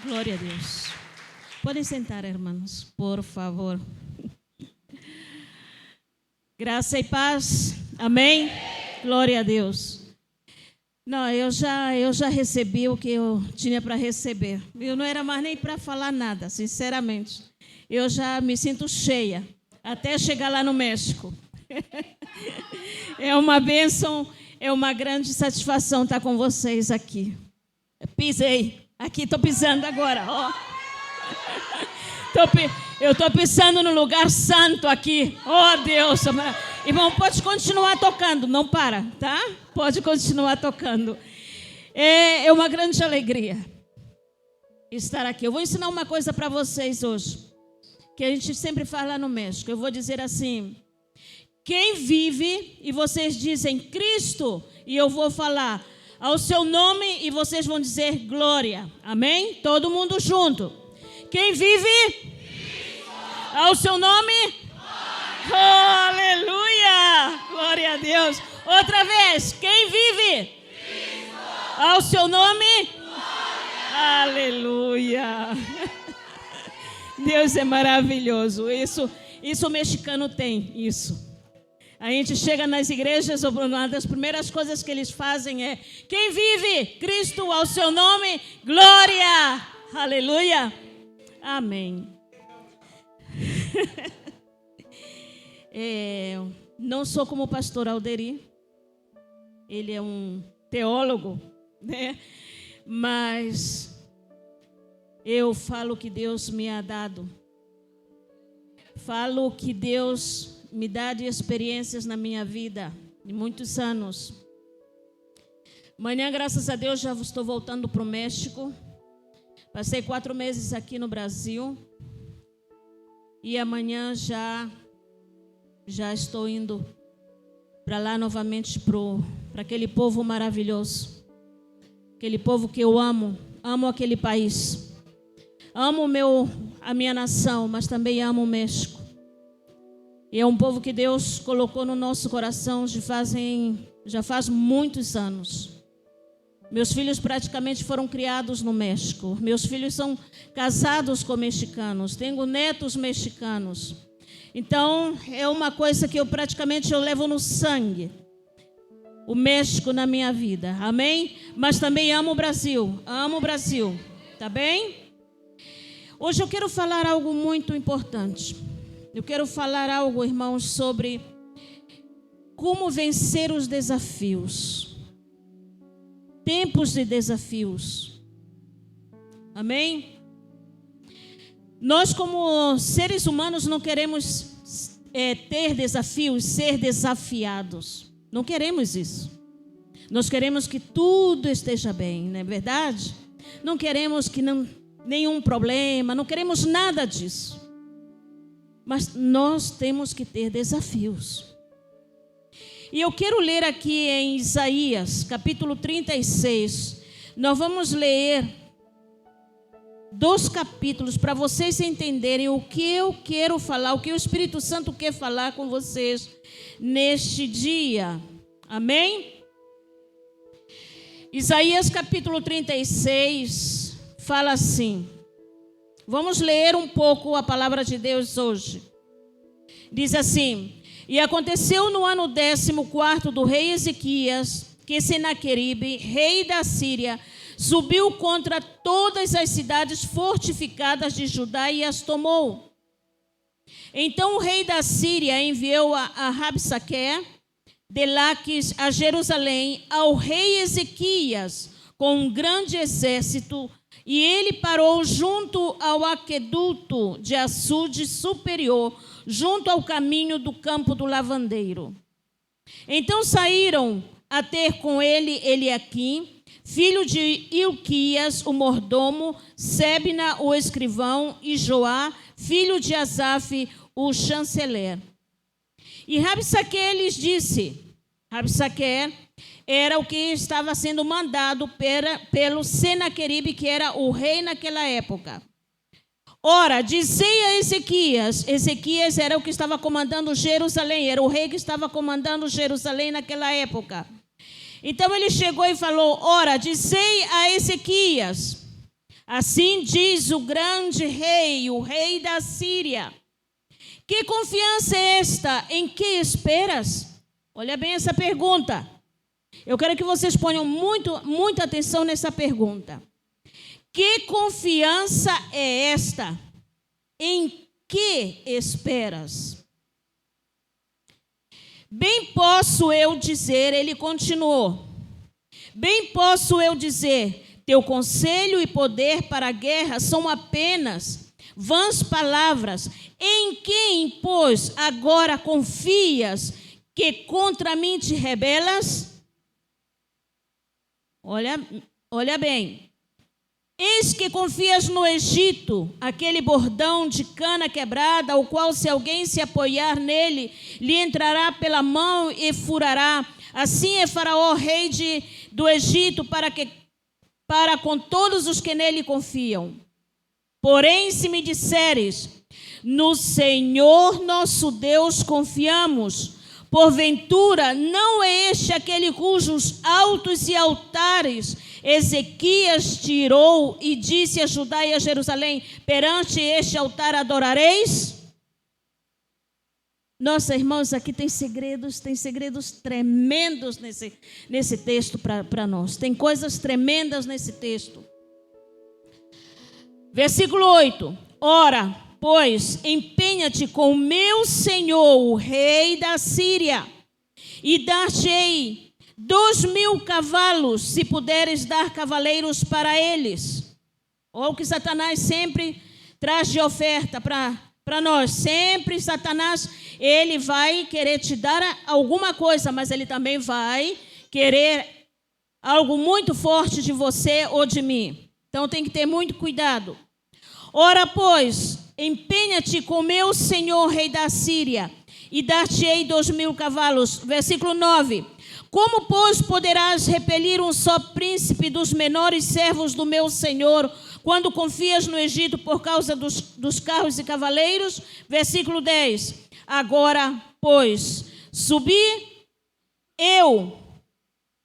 Glória a Deus. Podem sentar, irmãos, por favor. Graça e paz. Amém? Glória a Deus. Não, eu já recebi o que eu tinha para receber. Eu não era mais nem para falar nada, sinceramente. Eu já me sinto cheia, até chegar lá no México. É uma bênção, é uma grande satisfação estar com vocês aqui. Pisei, aqui estou pisando agora, ó. Eu estou pisando no lugar santo aqui. Oh, Deus. Irmão, pode continuar tocando, não para, tá? Pode continuar tocando. É uma grande alegria estar aqui. Eu vou ensinar uma coisa para vocês hoje, que a gente sempre fala no México. Eu vou dizer assim: quem vive, e vocês dizem Cristo, e eu vou falar ao seu nome, e vocês vão dizer glória. Amém? Todo mundo junto. Quem vive? Cristo. Ao seu nome? Glória. Oh, aleluia! Glória a Deus. Outra vez. Quem vive? Cristo. Ao seu nome? Glória. Aleluia! Deus é maravilhoso. Isso o mexicano tem, isso. A gente chega nas igrejas, uma das primeiras coisas que eles fazem é: quem vive? Cristo, ao seu nome, glória! Aleluia! Amém. Não sou como o pastor Alderi, ele é um teólogo, né? Mas eu falo o que Deus me ha dado. Falo o que Deus me dá de experiências na minha vida, de muitos anos. Amanhã, graças a Deus, já estou voltando para o México. Passei 4 meses aqui no Brasil. E amanhã já estou indo para lá novamente, para aquele povo maravilhoso. Aquele povo que eu amo. Amo aquele país. Amo a minha nação, mas também amo o México. E é um povo que Deus colocou no nosso coração já faz muitos anos. Meus filhos praticamente foram criados no México. Meus filhos são casados com mexicanos. Tenho netos mexicanos. Então, é uma coisa que eu levo no sangue. O México na minha vida. Amém? Mas também amo o Brasil. Amo o Brasil. Tá bem? Hoje eu quero falar algo muito importante. Eu quero falar algo, irmãos, sobre como vencer os desafios. Tempos de desafios. Amém? Nós, como seres humanos, não queremos ter desafios, ser desafiados. Não queremos isso. Nós queremos que tudo esteja bem, não é verdade? Não queremos nenhum problema, não queremos nada disso. Mas nós temos que ter desafios. E eu quero ler aqui em Isaías, capítulo 36. Nós vamos ler 2 capítulos para vocês entenderem o que eu quero falar, o que o Espírito Santo quer falar com vocês neste dia. Amém? Isaías, capítulo 36, fala assim. Vamos ler um pouco a palavra de Deus hoje. Diz assim: e aconteceu no ano 14º do rei Ezequias, que Senaqueribe, rei da Síria, subiu contra todas as cidades fortificadas de Judá e as tomou. Então o rei da Síria enviou a Rabsaque de Laquis a Jerusalém ao rei Ezequias com um grande exército. E ele parou junto ao aqueduto de açude superior, junto ao caminho do campo do lavandeiro. Então saíram a ter com ele Eliaquim, filho de Ilquias, o mordomo, Sebna, o escrivão, e Joá, filho de Asaf, o chanceler. E Rabsaque lhes disse, Rabsaque era o que estava sendo mandado pelo Senaqueribe, que era o rei naquela época. Ora, dizei a Ezequias era o que estava comandando Jerusalém, era o rei que estava comandando Jerusalém naquela época. Então ele chegou e falou: ora, dizei a Ezequias, Assim diz o grande rei, o rei da Síria. Que confiança é esta? Em que esperas? Olha bem essa pergunta. Eu quero que vocês ponham muita atenção nessa pergunta. Que confiança é esta? Em que esperas? Bem posso eu dizer, ele continuou, bem posso eu dizer, teu conselho e poder para a guerra são apenas vãs palavras. Em quem, pois, agora confias que contra mim te rebelas? Olha bem. Eis que confias no Egito, aquele bordão de cana quebrada, ao qual se alguém se apoiar nele, lhe entrará pela mão e furará. Assim é Faraó, rei do Egito, para com todos os que nele confiam. Porém, se me disseres, no Senhor nosso Deus confiamos, porventura não é este aquele cujos altos e altares Ezequias tirou e disse a Judá e a Jerusalém, perante este altar adorareis? Nossa, irmãos, aqui tem segredos tremendos nesse texto para nós. Tem coisas tremendas nesse texto. Versículo 8. Ora, pois, empenha-te com o meu senhor, o rei da Síria, e dar-te-ei 2.000 cavalos, se puderes dar cavaleiros para eles. Ou o que Satanás sempre traz de oferta para nós. Sempre Satanás, ele vai querer te dar alguma coisa, mas ele também vai querer algo muito forte de você ou de mim. Então tem que ter muito cuidado. Ora, pois, empenha-te com meu senhor, rei da Síria, e dar-te-ei 2.000 cavalos. Versículo 9. Como, pois, poderás repelir um só príncipe dos menores servos do meu senhor, quando confias no Egito por causa dos carros e cavaleiros? Versículo 10. Agora, pois, subi eu,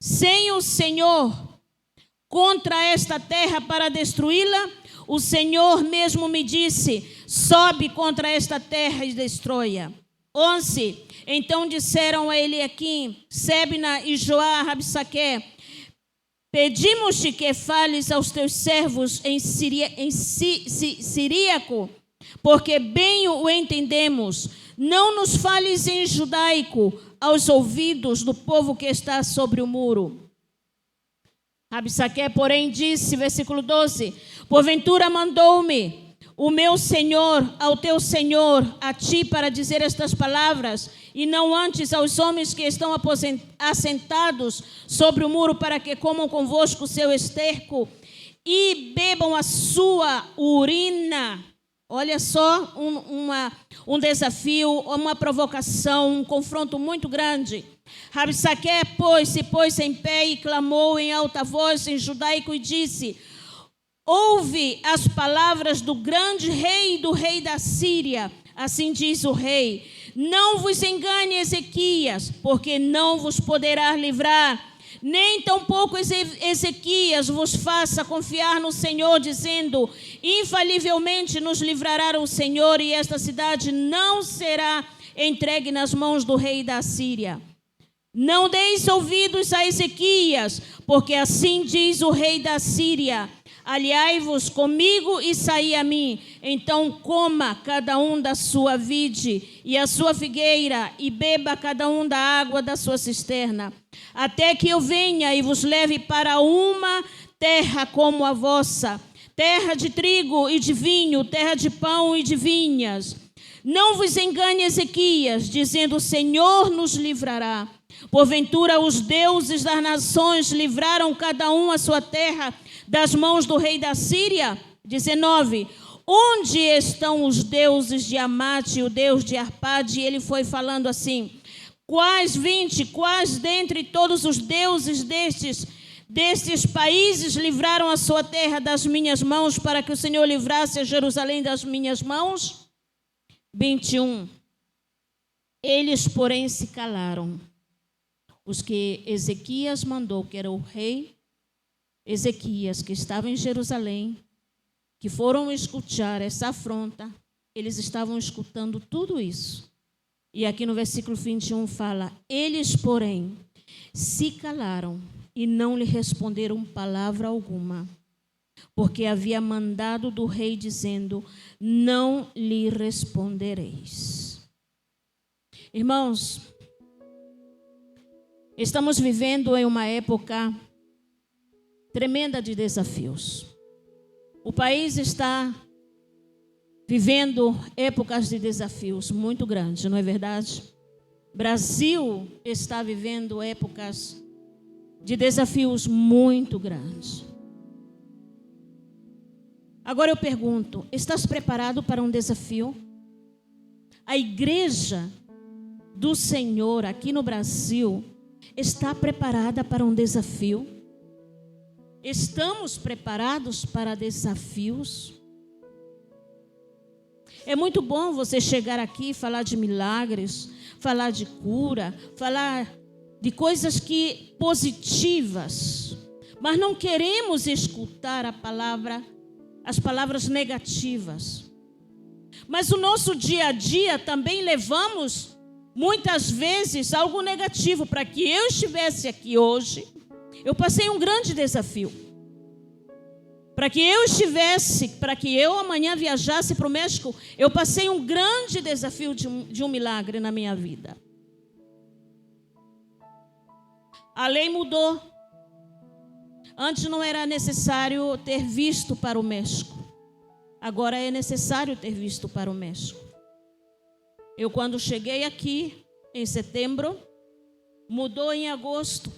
sem o Senhor, contra esta terra para destruí-la. O Senhor mesmo me disse, sobe contra esta terra e destrói-a. 11. Então disseram a Eliaquim, Sebna e Joá, Rabsaque, pedimos-te que fales aos teus servos em siríaco, porque bem o entendemos. Não nos fales em judaico aos ouvidos do povo que está sobre o muro. Rabsaque, porém, disse, versículo 12, porventura mandou-me o meu senhor ao teu senhor, a ti, para dizer estas palavras, e não antes aos homens que estão assentados sobre o muro, para que comam convosco o seu esterco e bebam a sua urina. Olha só um desafio, uma provocação, um confronto muito grande. Rabsaque, pois, se pôs em pé e clamou em alta voz em judaico e disse, ouve as palavras do grande rei e do rei da Síria. Assim diz o rei, não vos engane Ezequias, porque não vos poderá livrar, nem tampouco Ezequias vos faça confiar no Senhor, dizendo, infalivelmente nos livrará o Senhor, e esta cidade não será entregue nas mãos do rei da Síria. Não deis ouvidos a Ezequias, porque assim diz o rei da Síria, aliai-vos comigo e saí a mim. Então coma cada um da sua vide e a sua figueira, e beba cada um da água da sua cisterna, até que eu venha e vos leve para uma terra como a vossa, terra de trigo e de vinho, terra de pão e de vinhas. Não vos engane Ezequias, dizendo, o Senhor nos livrará. Porventura os deuses das nações livraram cada um a sua terra das mãos do rei da Síria? 19. Onde estão os deuses de Amate e o deus de Arpade? E ele foi falando assim, quais dentre todos os deuses destes países livraram a sua terra das minhas mãos, para que o Senhor livrasse a Jerusalém das minhas mãos? 21. Eles, porém, se calaram. Os que Ezequias mandou, que era o rei Ezequias, que estava em Jerusalém, que foram escutar essa afronta, eles estavam escutando tudo isso. E aqui no versículo 21 fala: eles, porém, se calaram e não lhe responderam palavra alguma, porque havia mandado do rei dizendo: não lhe respondereis. Irmãos, estamos vivendo em uma época tremenda de desafios. O país está vivendo épocas de desafios muito grandes, não é verdade? Brasil está vivendo épocas de desafios muito grandes. Agora eu pergunto: estás preparado para um desafio? A igreja do Senhor aqui no Brasil está preparada para um desafio? Estamos preparados para desafios? É muito bom você chegar aqui e falar de milagres, falar de cura, falar de coisas positivas, mas não queremos escutar as palavras negativas. Mas o nosso dia a dia também levamos muitas vezes algo negativo. Para que eu estivesse aqui hoje, eu passei um grande desafio. Para que eu amanhã viajasse para o México, eu passei um grande desafio de um milagre na minha vida. A lei mudou. Antes não era necessário ter visto para o México. Agora é necessário ter visto para o México. Eu, quando cheguei aqui, em setembro, mudou em agosto.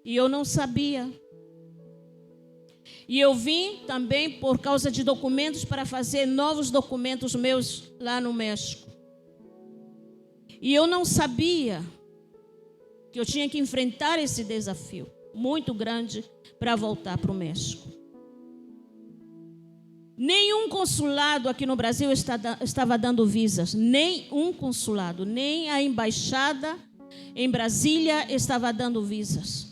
E eu não sabia. E eu vim também por causa de documentos, para fazer novos documentos meus lá no México. E eu não sabia que eu tinha que enfrentar esse desafio muito grande para voltar para o México. Nenhum consulado aqui no Brasil estava dando visas. Nenhum consulado, nem a embaixada em Brasília estava dando visas.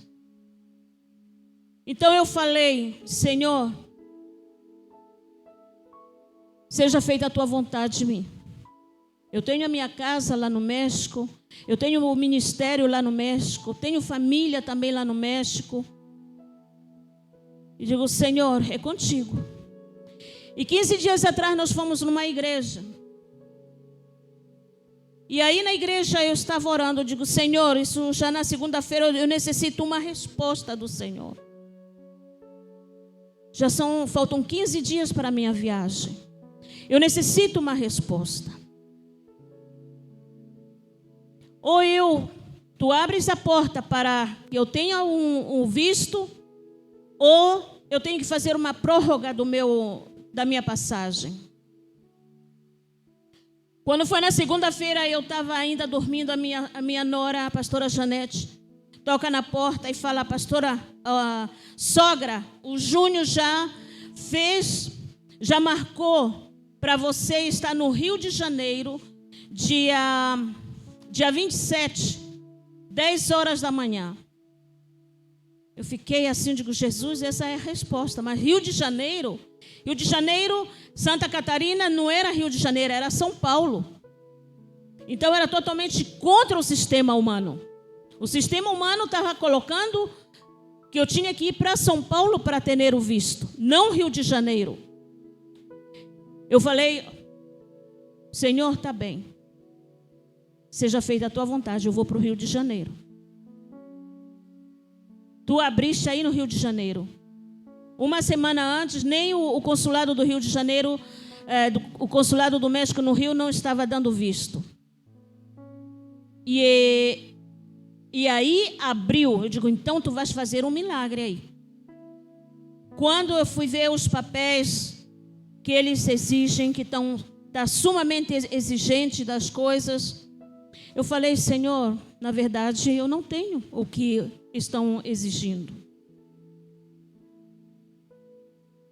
Então eu falei: Senhor, seja feita a tua vontade de mim. Eu tenho a minha casa lá no México, eu tenho o ministério lá no México, tenho família também lá no México. E digo: Senhor, é contigo. E 15 dias atrás nós fomos numa igreja. E aí na igreja eu estava orando, eu digo: Senhor, isso já na segunda-feira eu necessito uma resposta do Senhor. Faltam 15 dias para a minha viagem. Eu necessito uma resposta. Ou tu abres a porta para que eu tenha um visto, ou eu tenho que fazer uma prórroga da minha passagem. Quando foi na segunda-feira, eu estava ainda dormindo, a minha nora, a pastora Janete, toca na porta e fala: pastora, sogra, o Júnior já marcou para você estar no Rio de Janeiro, dia 27, 10 horas da manhã. Eu fiquei assim, digo: Jesus, essa é a resposta. Mas Rio de Janeiro, Santa Catarina não era Rio de Janeiro, era São Paulo. Então era totalmente contra o sistema humano. O sistema humano estava colocando que eu tinha que ir para São Paulo para ter o visto, não Rio de Janeiro. Eu falei: Senhor, está bem. Seja feita a tua vontade, eu vou para o Rio de Janeiro. Tu abriste aí no Rio de Janeiro. Uma semana antes, nem o consulado do Rio de Janeiro, o consulado do México no Rio não estava dando visto. E aí abriu. Eu digo: então tu vais fazer um milagre aí. Quando eu fui ver os papéis que eles exigem, que está sumamente exigente das coisas, eu falei: Senhor, na verdade eu não tenho o que estão exigindo.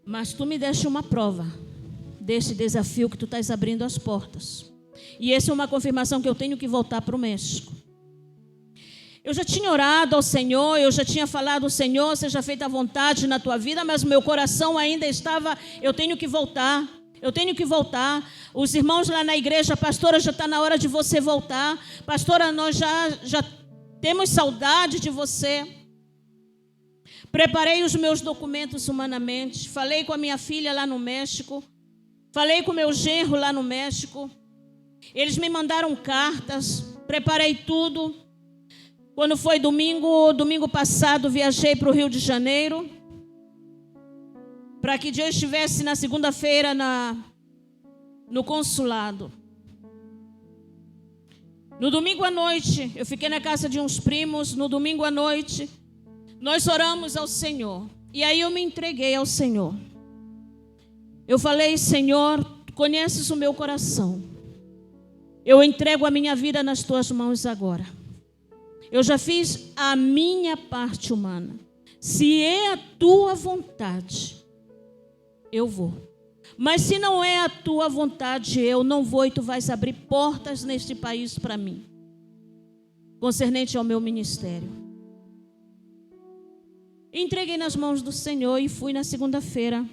Mas tu me deste uma prova deste desafio que tu estás abrindo as portas. E essa é uma confirmação que eu tenho que voltar para o México. Eu já tinha orado ao Senhor, eu já tinha falado, Senhor, seja feita a vontade na tua vida, mas o meu coração ainda estava, eu tenho que voltar. Os irmãos lá na igreja, pastora, já está na hora de você voltar. Pastora, nós já temos saudade de você. Preparei os meus documentos humanamente. Falei com a minha filha lá no México. Falei com o meu genro lá no México. Eles me mandaram cartas. Preparei tudo. Quando foi domingo passado, viajei para o Rio de Janeiro, para que Deus estivesse na segunda-feira no consulado. No domingo à noite, eu fiquei na casa de uns primos. No domingo à noite, nós oramos ao Senhor. E aí eu me entreguei ao Senhor. Eu falei, Senhor, tu conheces o meu coração. Eu entrego a minha vida nas tuas mãos agora. Eu já fiz a minha parte humana. Se é a tua vontade, eu vou. Mas se não é a tua vontade, eu não vou, e tu vais abrir portas neste país para mim, concernente ao meu ministério. Entreguei nas mãos do Senhor e fui na segunda-feira.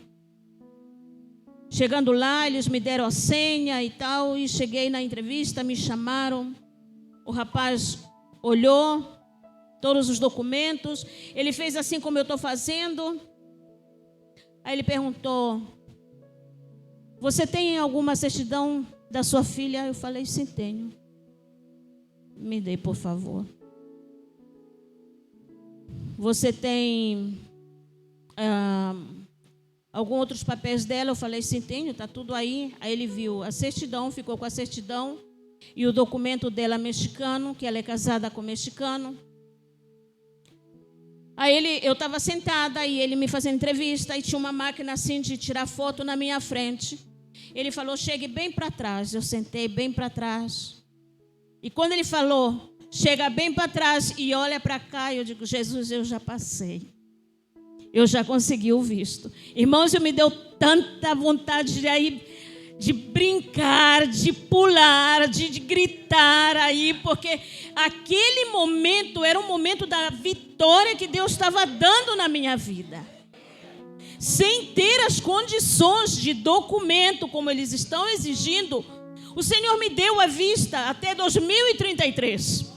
Chegando lá, eles me deram a senha e tal, e cheguei na entrevista, me chamaram. O rapaz olhou todos os documentos, ele fez assim como eu estou fazendo. Aí ele perguntou, você tem alguma certidão da sua filha? Eu falei, sim, tenho. Me dê, por favor. Você tem algum outros papéis dela? Eu falei, sim, tenho, está tudo aí. Aí ele viu a certidão, ficou com a certidão e o documento dela mexicano, que ela é casada com mexicano. Aí eu estava sentada e ele me fazendo entrevista e tinha uma máquina assim de tirar foto na minha frente. Ele falou, chegue bem para trás. Eu sentei bem para trás. E quando ele falou, chega bem para trás e olha para cá, eu digo, Jesus, eu já passei. Eu já consegui o visto. Irmãos, me deu tanta vontade de brincar, de pular, de gritar aí, porque aquele momento era um momento da vitória que Deus estava dando na minha vida. Sem ter as condições de documento como eles estão exigindo, o Senhor me deu a vista até 2033.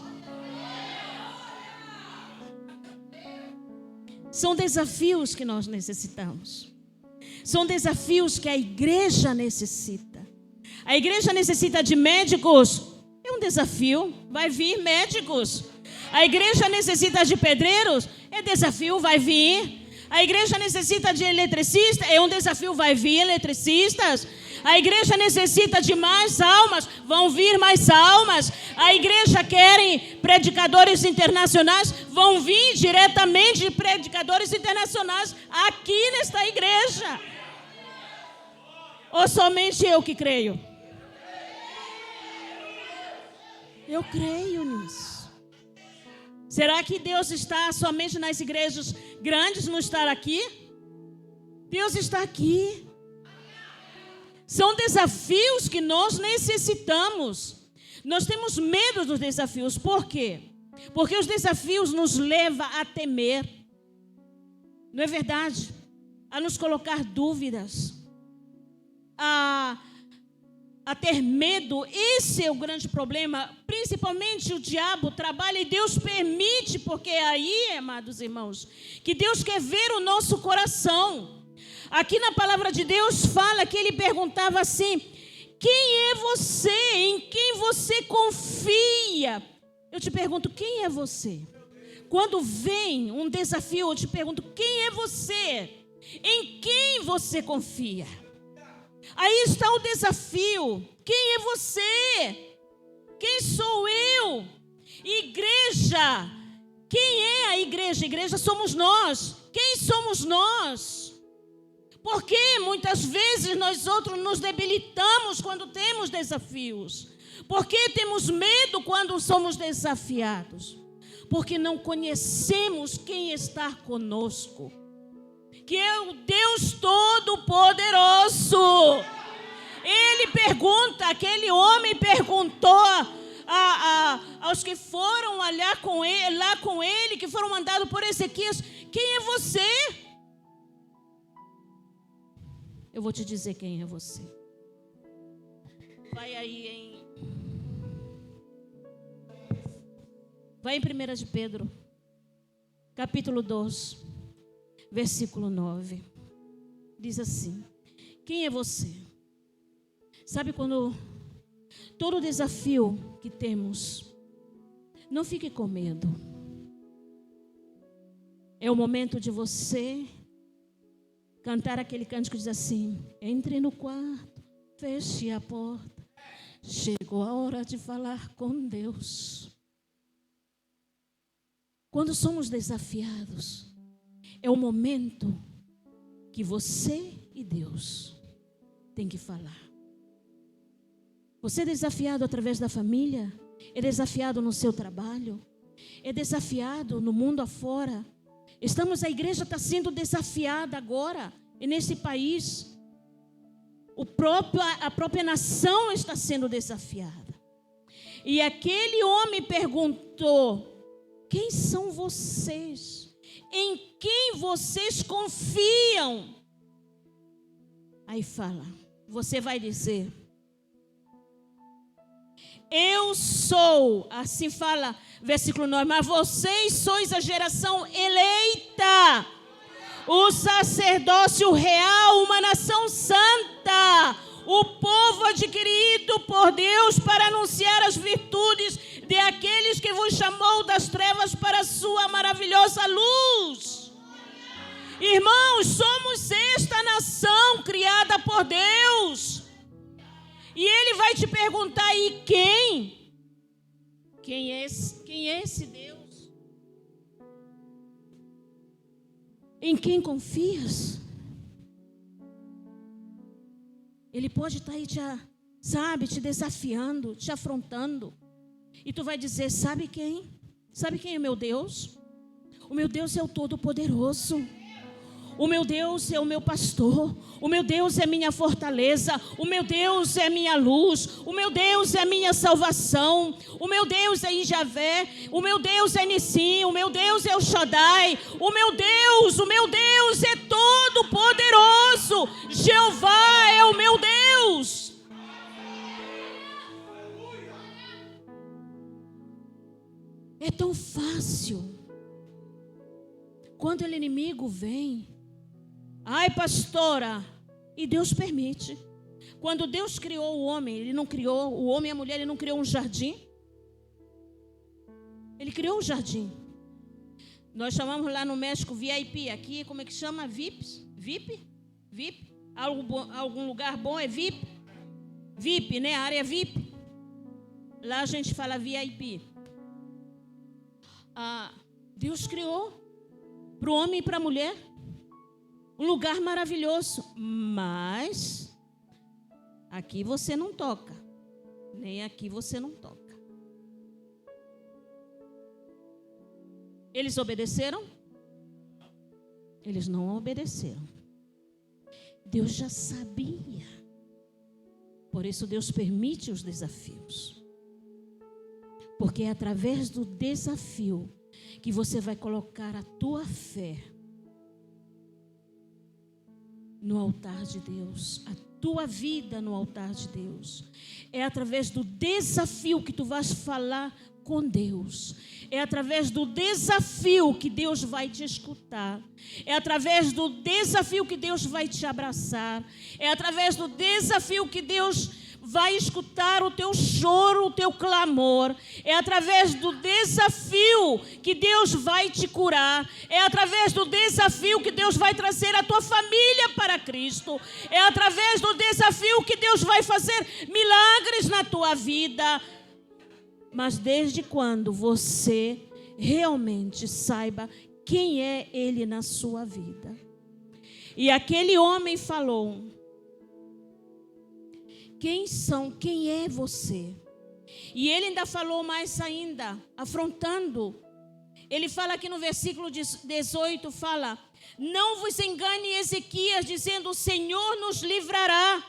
São desafios que nós necessitamos. São desafios que a igreja necessita. A igreja necessita de médicos. É um desafio. Vai vir médicos. A igreja necessita de pedreiros. É desafio. Vai vir. A igreja necessita de eletricistas. É um desafio. Vai vir eletricistas. A igreja necessita de mais almas. Vão vir mais almas. A igreja quer predicadores internacionais. Vão vir diretamente predicadores internacionais aqui nesta igreja. Ou somente eu que creio? Eu creio nisso. Será que Deus está somente nas igrejas grandes, não estar aqui? Deus está aqui. São desafios que nós necessitamos. Nós temos medo dos desafios. Por quê? Porque os desafios nos levam a temer. Não é verdade? A nos colocar dúvidas. A ter medo. Esse é o grande problema. Principalmente o diabo trabalha e Deus permite, porque é aí, amados irmãos, que Deus quer ver o nosso coração. Aqui na palavra de Deus fala que ele perguntava assim, quem é você? Em quem você confia? Eu te pergunto, quem é você? Quando vem um desafio, eu te pergunto, quem é você? Em quem você confia? Aí está o desafio. Quem é você? Quem sou eu? Igreja. Quem é a igreja? A igreja somos nós. Quem somos nós? Porque muitas vezes nós outros nos debilitamos quando temos desafios. Porque temos medo quando somos desafiados. Porque não conhecemos quem está conosco. Que é o Deus Todo-Poderoso. Ele pergunta, aquele homem perguntou Os que foram lá com ele, que foram mandados por Ezequias, quem é você? Eu vou te dizer quem é você. Vai em 1 de Pedro, capítulo 2, versículo 9. Diz assim: quem é você? Sabe, quando todo desafio que temos, não fique com medo. É o momento de você cantar aquele cântico que diz assim: entre no quarto, feche a porta, chegou a hora de falar com Deus. Quando somos desafiados, é o momento que você e Deus têm que falar. Você é desafiado através da família, é desafiado no seu trabalho, é desafiado no mundo afora. A igreja está sendo desafiada agora, e nesse país, a própria nação está sendo desafiada. E aquele homem perguntou: quem são vocês? Em quem vocês confiam? Aí fala, você vai dizer: eu sou, assim fala, versículo 9, mas vocês sois a geração eleita, o sacerdócio real, uma nação santa, o povo adquirido por Deus para anunciar as virtudes de aqueles que vos chamou das trevas para a sua maravilhosa luz. Irmãos, somos esta nação criada por Deus. E Ele vai te perguntar: e quem? Quem é esse Deus? Em quem confias? Ele pode estar aí te desafiando, te afrontando. E tu vai dizer: sabe quem? Sabe quem é meu Deus? O meu Deus é o Todo-Poderoso. O meu Deus é o meu pastor. O meu Deus é minha fortaleza. O meu Deus é minha luz. O meu Deus é minha salvação. O meu Deus é Javé. O meu Deus é Nissim. O meu Deus é o Shaddai. O meu Deus é todo-poderoso. Jeová é o meu Deus. É tão fácil. Quando o inimigo vem: ai, pastora, e Deus permite. Quando Deus criou o homem, Ele não criou o homem e a mulher, Ele não criou um jardim. Ele criou um jardim. Nós chamamos lá no México VIP, aqui como é que chama? VIP? Algum lugar bom é VIP? VIP, né? A área VIP. Lá a gente fala VIP. Deus criou para o homem e para a mulher um lugar maravilhoso, mas aqui você não toca, nem aqui você não toca. Eles obedeceram? Eles não obedeceram. Deus já sabia. Por isso Deus permite os desafios. Porque é através do desafio que você vai colocar a tua fé no altar de Deus, a tua vida no altar de Deus. É através do desafio que tu vais falar com Deus. É através do desafio que Deus vai te escutar. É através do desafio que Deus vai te abraçar. É através do desafio que Deus vai escutar o teu choro, o teu clamor. É através do desafio que Deus vai te curar. É através do desafio que Deus vai trazer a tua família para Cristo. É através do desafio que Deus vai fazer milagres na tua vida. Mas desde quando você realmente saiba quem é Ele na sua vida. E aquele homem falou: quem é você? E ele ainda falou mais ainda, afrontando. Ele fala aqui no versículo 18, fala: não vos engane Ezequias, dizendo: o Senhor nos livrará.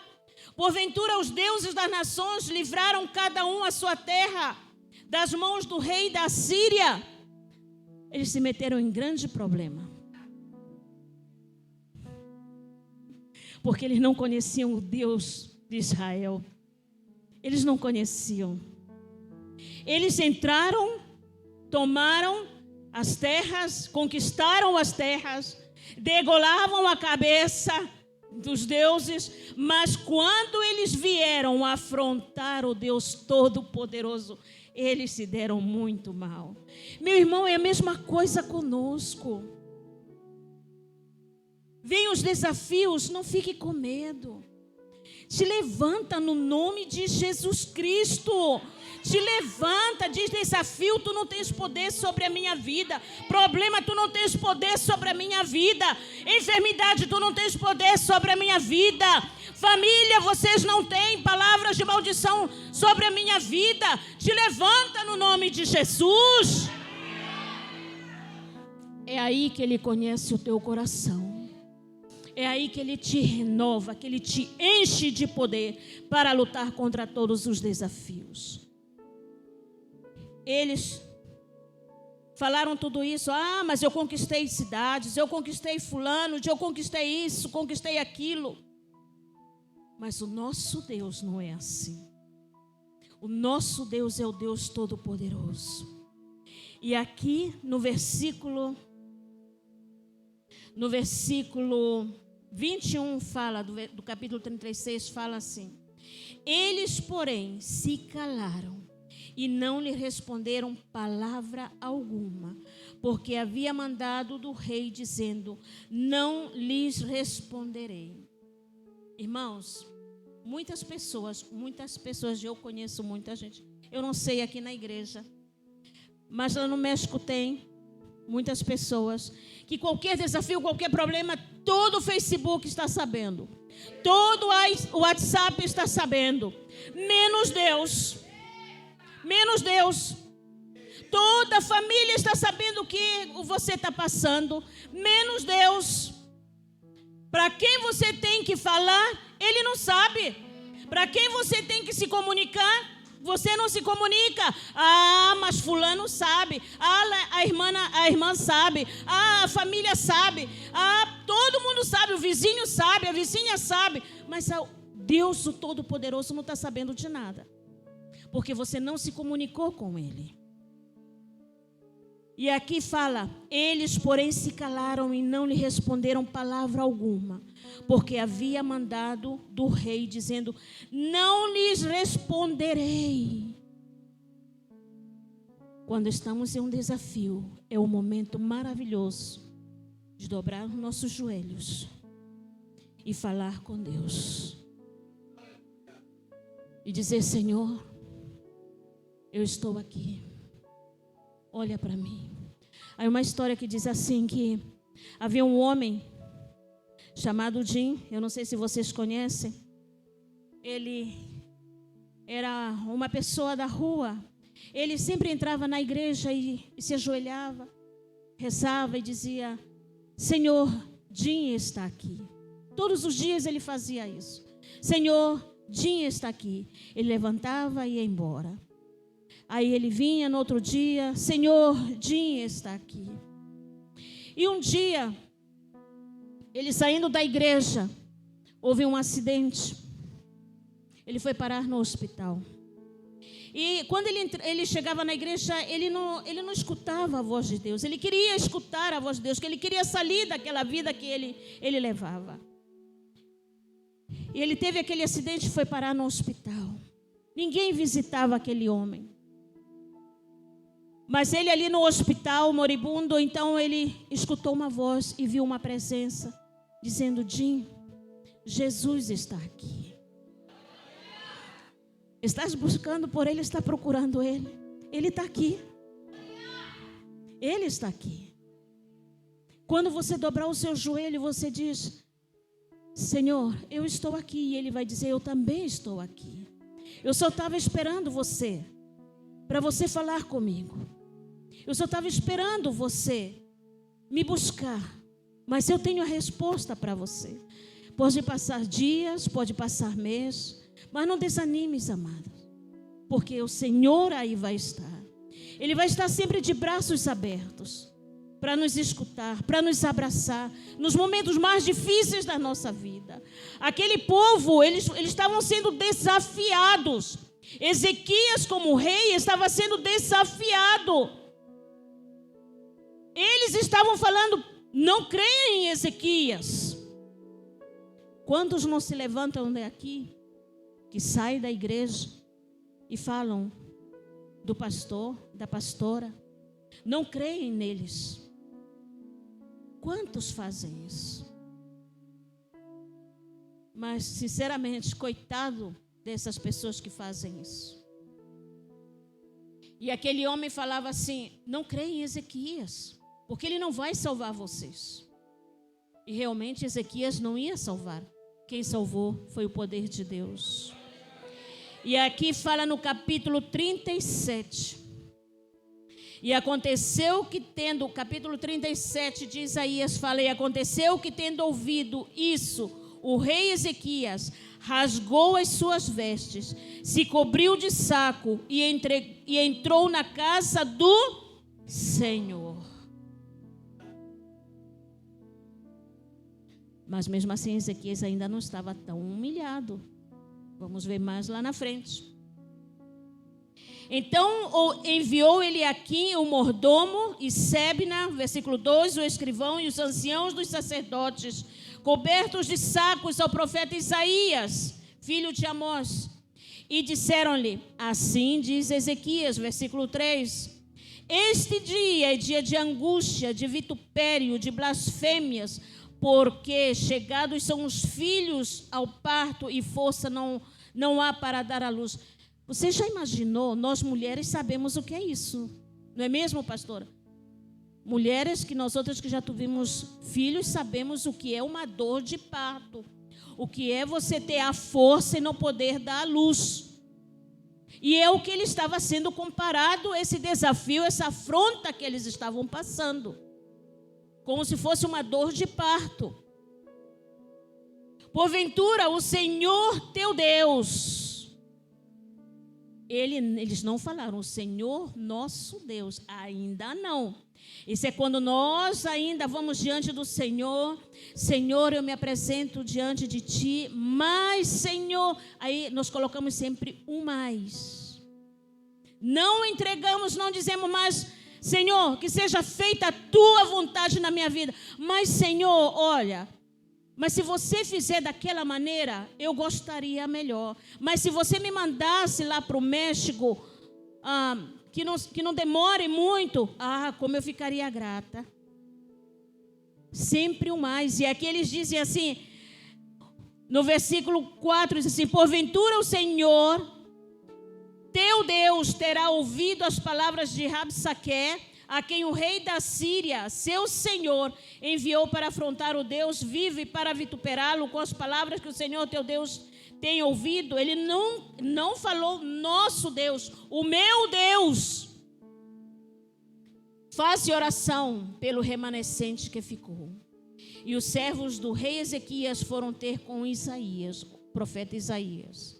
Porventura os deuses das nações livraram cada um a sua terra das mãos do rei da Síria, eles se meteram em grande problema. Porque eles não conheciam o Deus de Israel. Eles não conheciam. Eles entraram, tomaram as terras, conquistaram as terras, degolavam a cabeça dos deuses, mas quando eles vieram afrontar o Deus Todo-Poderoso, eles se deram muito mal. Meu irmão, é a mesma coisa conosco. Vem os desafios, não fique com medo. Te levanta no nome de Jesus Cristo. Te levanta, diz: desafio, tu não tens poder sobre a minha vida. Problema, tu não tens poder sobre a minha vida. Enfermidade, tu não tens poder sobre a minha vida. Família, vocês não têm palavras de maldição sobre a minha vida. Te levanta no nome de Jesus. É aí que Ele conhece o teu coração. É aí que Ele te renova, que Ele te enche de poder para lutar contra todos os desafios. Eles falaram tudo isso. Ah, mas eu conquistei cidades, eu conquistei fulano, eu conquistei isso, conquistei aquilo. Mas o nosso Deus não é assim. O nosso Deus é o Deus Todo-Poderoso. E aqui no versículo 21 fala, do capítulo 36, fala assim: eles, porém, se calaram e não lhe responderam palavra alguma, porque havia mandado do rei, dizendo: não lhes responderei. Irmãos, muitas pessoas, eu conheço muita gente, eu não sei aqui na igreja, mas lá no México tem muitas pessoas que qualquer desafio, qualquer problema, todo o Facebook está sabendo, todo o WhatsApp está sabendo, menos Deus. Menos Deus. Toda a família está sabendo o que você está passando, menos Deus. Para quem você tem que falar, Ele não sabe. Para quem você tem que se comunicar, você não se comunica. Ah, mas fulano sabe. Ah, a irmã sabe. Ah, a família sabe. Ah, todo mundo sabe. O vizinho sabe, a vizinha sabe. Mas Deus, o Todo-Poderoso, não está sabendo de nada. Porque você não se comunicou com Ele. E aqui fala: eles, porém, se calaram e não lhe responderam palavra alguma, porque havia mandado do rei, dizendo: não lhes responderei. Quando estamos em um desafio, é um momento maravilhoso de dobrar os nossos joelhos e falar com Deus. E dizer: Senhor, eu estou aqui, olha para mim. Aí uma história que diz assim, que havia um homem chamado Jim, eu não sei se vocês conhecem. Ele era uma pessoa da rua. Ele sempre entrava na igreja e se ajoelhava, rezava e dizia: Senhor, Jim está aqui. Todos os dias ele fazia isso. Senhor, Jim está aqui. Ele levantava e ia embora. Aí ele vinha no outro dia: Senhor, Jim está aqui. E um dia, ele saindo da igreja, houve um acidente. Ele foi parar no hospital. E quando ele chegava na igreja, ele não escutava a voz de Deus. Ele queria escutar a voz de Deus, que ele queria sair daquela vida que ele levava. E ele teve aquele acidente e foi parar no hospital. Ninguém visitava aquele homem. Mas ele ali no hospital, moribundo, então ele escutou uma voz e viu uma presença, dizendo: Jim, Jesus está aqui. Estás buscando por Ele, está procurando Ele. Ele está aqui. Ele está aqui. Quando você dobrar o seu joelho, você diz: Senhor, eu estou aqui. E Ele vai dizer: eu também estou aqui. Eu só estava esperando você, para você falar comigo. Eu só estava esperando você me buscar. Mas eu tenho a resposta para você. Pode passar dias, pode passar meses, mas não desanimes, amados, porque o Senhor aí vai estar. Ele vai estar sempre de braços abertos para nos escutar, para nos abraçar nos momentos mais difíceis da nossa vida. Aquele povo, eles estavam sendo desafiados. Ezequias, como rei, estava sendo desafiado. Eles estavam falando: não creia em Ezequias. Quantos não se levantam daqui, que saem da igreja e falam do pastor, da pastora, não creem neles? Quantos fazem isso? Mas, sinceramente, coitado dessas pessoas que fazem isso. E aquele homem falava assim: não creem em Ezequias, porque ele não vai salvar vocês. E realmente Ezequias não ia salvar. Quem salvou foi o poder de Deus. E aqui fala no capítulo 37. E aconteceu que tendo, capítulo 37 de Isaías fala: e aconteceu que tendo ouvido isso, o rei Ezequias rasgou as suas vestes, se cobriu de saco e entrou na casa do Senhor. Mas mesmo assim Ezequias ainda não estava tão humilhado. Vamos ver mais lá na frente. Então enviou Eliaquim, o mordomo, e Sebna, versículo 2, o escrivão e os anciãos dos sacerdotes, cobertos de sacos, ao profeta Isaías, filho de Amós. E disseram-lhe: assim diz Ezequias, versículo 3, este dia é dia de angústia, de vitupério, de blasfêmias, porque chegados são os filhos ao parto e força não há para dar à luz. Você já imaginou? Nós mulheres sabemos o que é isso, não é mesmo, pastora? Mulheres que nós outras que já tivemos filhos sabemos o que é uma dor de parto, o que é você ter a força e não poder dar à luz. E é o que ele estava sendo comparado, esse desafio, essa afronta que eles estavam passando, como se fosse uma dor de parto. Porventura, o Senhor teu Deus, eles não falaram o Senhor nosso Deus, ainda não. Isso é quando nós ainda vamos diante do Senhor. Senhor, eu me apresento diante de Ti, mas Senhor, aí nós colocamos sempre um mais. Não entregamos, não dizemos mais: Senhor, que seja feita a Tua vontade na minha vida. Mas Senhor, olha, mas se você fizer daquela maneira, eu gostaria melhor. Mas se você me mandasse lá para o México, que não demore muito, como eu ficaria grata. Sempre o mais. E aqui eles dizem assim, no versículo 4, diz assim: porventura o Senhor, teu Deus, terá ouvido as palavras de Rabsaque, a quem o rei da Síria, seu senhor, enviou para afrontar o Deus vivo e para vituperá-lo com as palavras que o Senhor teu Deus tem ouvido. Ele não falou nosso Deus, o meu Deus. Faça oração pelo remanescente que ficou. E os servos do rei Ezequias foram ter com Isaías, o profeta Isaías.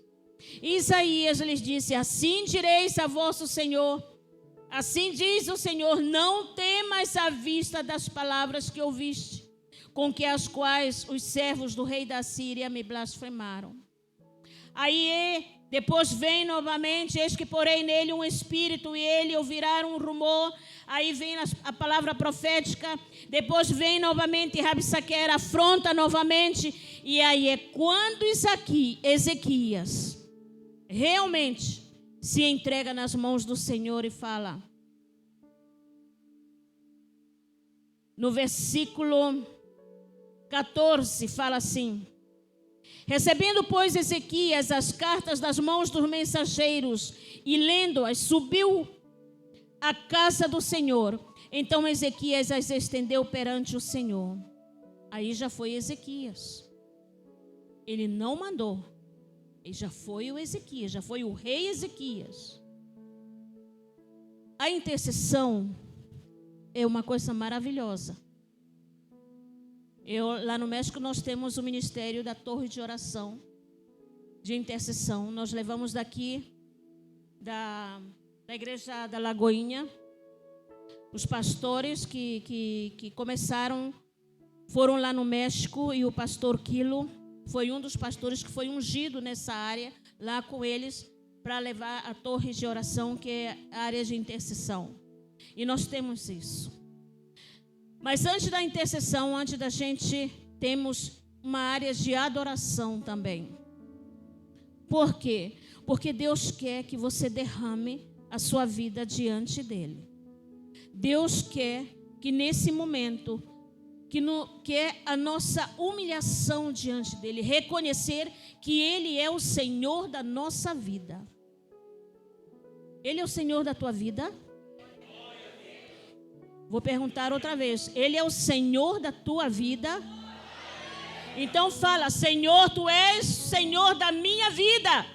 Isaías lhes disse: assim direis a vosso Senhor, assim diz o Senhor, não temas à vista das palavras que ouviste, com que as quais os servos do rei da Síria me blasfemaram. Aí depois vem novamente: eis que porei nele um espírito e ele ouvirá um rumor. Aí vem a palavra profética. Depois vem novamente Rabsaque, afronta novamente. E aí é quando Ezequias realmente se entrega nas mãos do Senhor e fala. No versículo 14 fala assim: recebendo, pois, Ezequias as cartas das mãos dos mensageiros e lendo-as, subiu à casa do Senhor. Então Ezequias as estendeu perante o Senhor. Aí já foi Ezequias. Ele não mandou. Ele já foi o Ezequias, já foi o rei Ezequias. A intercessão é uma coisa maravilhosa. Lá no México nós temos o ministério da torre de oração, de intercessão. Nós levamos daqui da igreja da Lagoinha. Os pastores que começaram, foram lá no México, e o pastor Quilo foi um dos pastores que foi ungido nessa área, lá com eles, para levar a torre de oração, que é a área de intercessão. E nós temos isso. Mas antes da intercessão, antes da gente, temos uma área de adoração também. Por quê? Porque Deus quer que você derrame a sua vida diante dele. Deus quer que nesse momento, que é a nossa humilhação diante dele, reconhecer que ele é o Senhor da nossa vida. Ele é o Senhor da tua vida? Vou perguntar outra vez. Ele é o Senhor da tua vida? Então fala: Senhor, tu és Senhor da minha vida.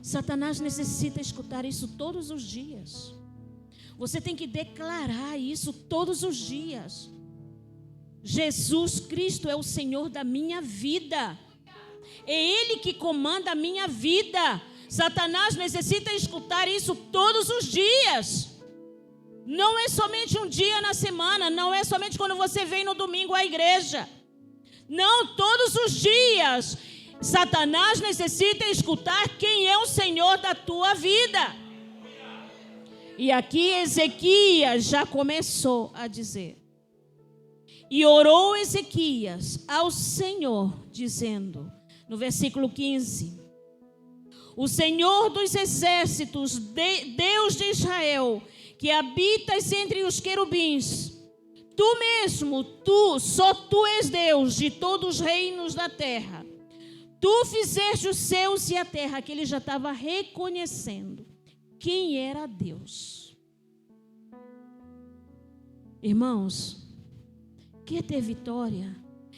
Satanás necessita escutar isso todos os dias. Você tem que declarar isso todos os dias. Jesus Cristo é o Senhor da minha vida. É Ele que comanda a minha vida. Satanás necessita escutar isso todos os dias. Não é somente um dia na semana. Não é somente quando você vem no domingo à igreja. Não, todos os dias. Satanás necessita escutar quem é o Senhor da tua vida. E aqui Ezequias já começou a dizer: e orou Ezequias ao Senhor, dizendo, no versículo 15: o Senhor dos exércitos, Deus de Israel, que habitas entre os querubins, tu mesmo, só tu és Deus de todos os reinos da terra. Tu fizeste os céus e a terra. Que ele já estava reconhecendo quem era Deus. Irmãos, quer ter vitória?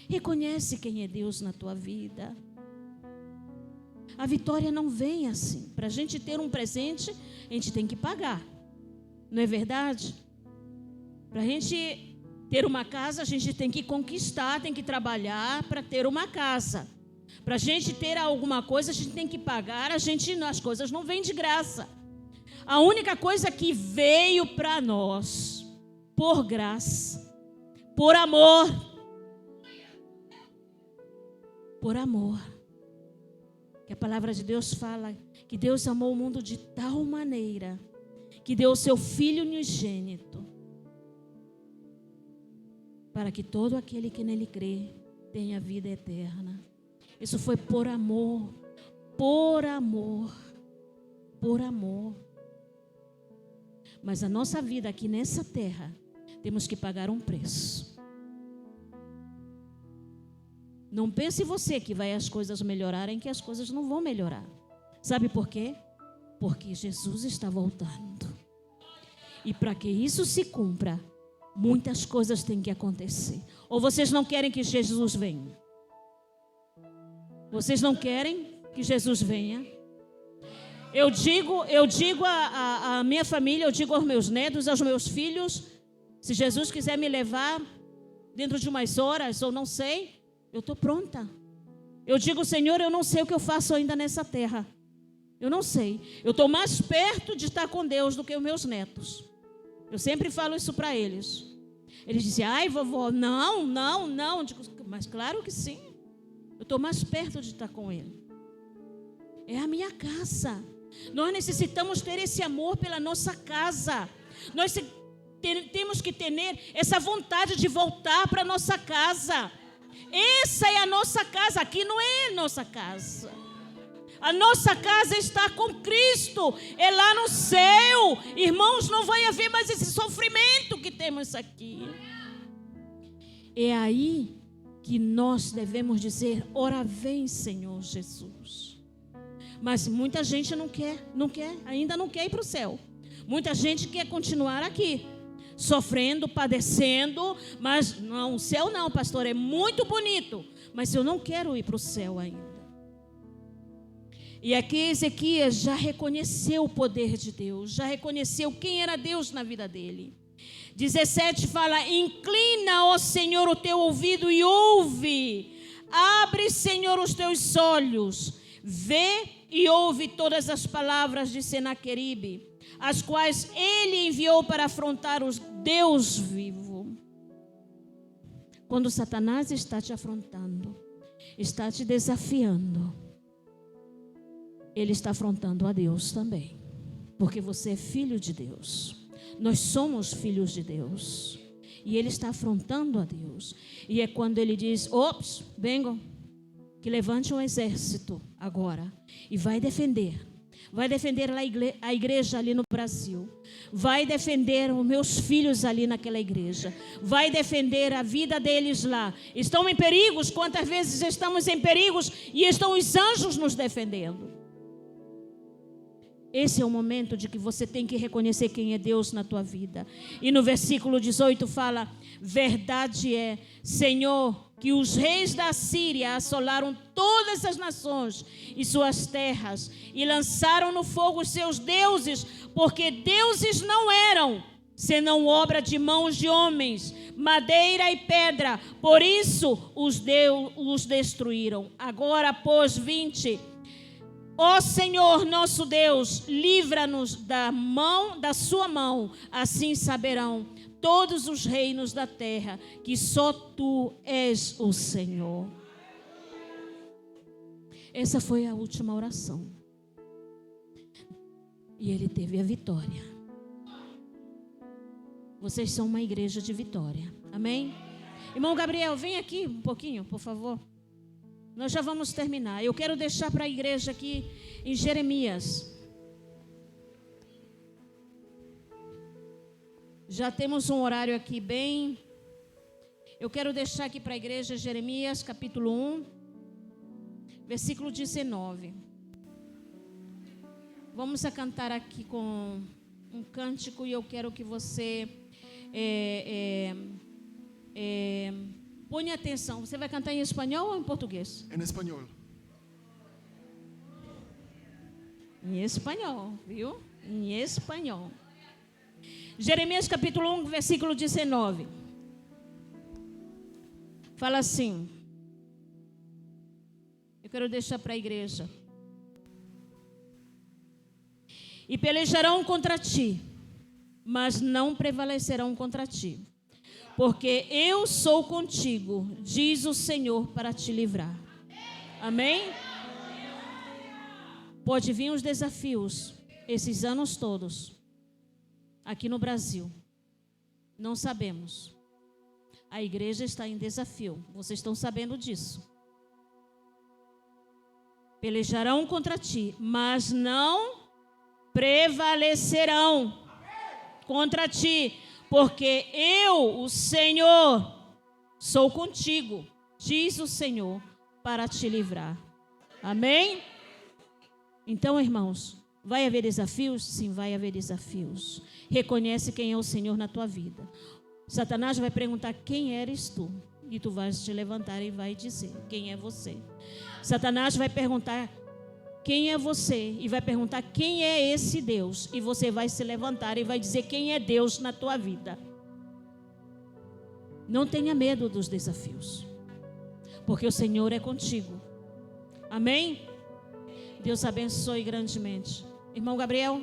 Reconhece quem é Deus na tua vida. A vitória não vem assim. Para a gente ter um presente, a gente tem que pagar. Não é verdade? Para a gente ter uma casa, a gente tem que conquistar, tem que trabalhar para ter uma casa. Para a gente ter alguma coisa, a gente tem que pagar. As coisas não vêm de graça. A única coisa que veio para nós, por graça, por amor, que a palavra de Deus fala que Deus amou o mundo de tal maneira que deu o seu Filho unigênito, para que todo aquele que nele crê tenha vida eterna. Isso foi por amor, por amor, por amor. Mas a nossa vida aqui nessa terra, temos que pagar um preço. Não pense você que vai as coisas melhorarem, que as coisas não vão melhorar. Sabe por quê? Porque Jesus está voltando. E para que isso se cumpra, muitas coisas têm que acontecer. Ou vocês não querem que Jesus venha? Vocês não querem que Jesus venha? Eu digo à minha família, eu digo aos meus netos, aos meus filhos, se Jesus quiser me levar dentro de umas horas, ou não sei, eu estou pronta. Eu digo, Senhor, eu não sei o que eu faço ainda nessa terra. Eu não sei. Eu estou mais perto de estar com Deus do que os meus netos. Eu sempre falo isso para eles. Eles dizem, ai, vovó, não. Eu digo, mas claro que sim. Eu estou mais perto de estar com Ele. É a minha casa. Nós necessitamos ter esse amor pela nossa casa. Nós temos que ter essa vontade de voltar para a nossa casa. Essa é a nossa casa. Aqui não é a nossa casa. A nossa casa está com Cristo. É lá no céu. Irmãos, não vai haver mais esse sofrimento que temos aqui. É aí que nós devemos dizer, ora vem, Senhor Jesus. Mas muita gente ainda não quer ir para o céu. Muita gente quer continuar aqui, sofrendo, padecendo, mas não, o céu não, pastor, é muito bonito, mas eu não quero ir para o céu ainda. E aqui Ezequias já reconheceu o poder de Deus, já reconheceu quem era Deus na vida dele. 17 fala, inclina, ó Senhor, o teu ouvido e ouve. Abre, Senhor, os teus olhos. Vê e ouve todas as palavras de Senaqueribe, as quais ele enviou para afrontar os Deus vivo. Quando Satanás está te afrontando, está te desafiando, ele está afrontando a Deus também, porque você é filho de Deus. Nós somos filhos de Deus. E ele está afrontando a Deus. E é quando ele diz: ops, venham, que levante um exército agora e vai defender. Vai defender a igreja ali no Brasil. Vai defender os meus filhos ali naquela igreja. Vai defender a vida deles lá. Estão em perigos. Quantas vezes estamos em perigos e estão os anjos nos defendendo? Esse é o momento de que você tem que reconhecer quem é Deus na tua vida. E no versículo 18 fala: verdade é, Senhor, que os reis da Síria assolaram todas as nações e suas terras e lançaram no fogo os seus deuses, porque deuses não eram, senão obra de mãos de homens, madeira e pedra. Por isso os destruíram. Agora, pois, 20... Ó Senhor nosso Deus, livra-nos da sua mão, assim saberão todos os reinos da terra que só tu és o Senhor. Essa foi a última oração. E ele teve a vitória. Vocês são uma igreja de vitória. Amém? Irmão Gabriel, vem aqui um pouquinho, por favor. Nós já vamos terminar. Eu quero deixar para a igreja aqui em Jeremias. Já temos um horário aqui bem. Eu quero deixar aqui para a igreja Jeremias capítulo 1, versículo 19. Vamos a cantar aqui com um cântico e eu quero que você ponha atenção. Você vai cantar em espanhol ou em português? Em espanhol. Em espanhol, viu? Em espanhol. Jeremias capítulo 1, versículo 19. Fala assim. Eu quero deixar para a igreja. E pelejarão contra ti, mas não prevalecerão contra ti. Porque eu sou contigo, diz o Senhor, para te livrar. Amém? Pode vir os desafios, esses anos todos, aqui no Brasil. Não sabemos. A igreja está em desafio. Vocês estão sabendo disso. Pelejarão contra ti, mas não prevalecerão contra ti. Porque eu, o Senhor, sou contigo, diz o Senhor, para te livrar. Amém? Então, irmãos, vai haver desafios? Sim, vai haver desafios. Reconhece quem é o Senhor na tua vida. Satanás vai perguntar: quem eres tu? E tu vais te levantar e vai dizer: quem é você? Satanás vai perguntar: quem é você? E vai perguntar: quem é esse Deus? E você vai se levantar e vai dizer quem é Deus na tua vida. Não tenha medo dos desafios, porque o Senhor é contigo. Amém? Deus abençoe grandemente. Irmão Gabriel.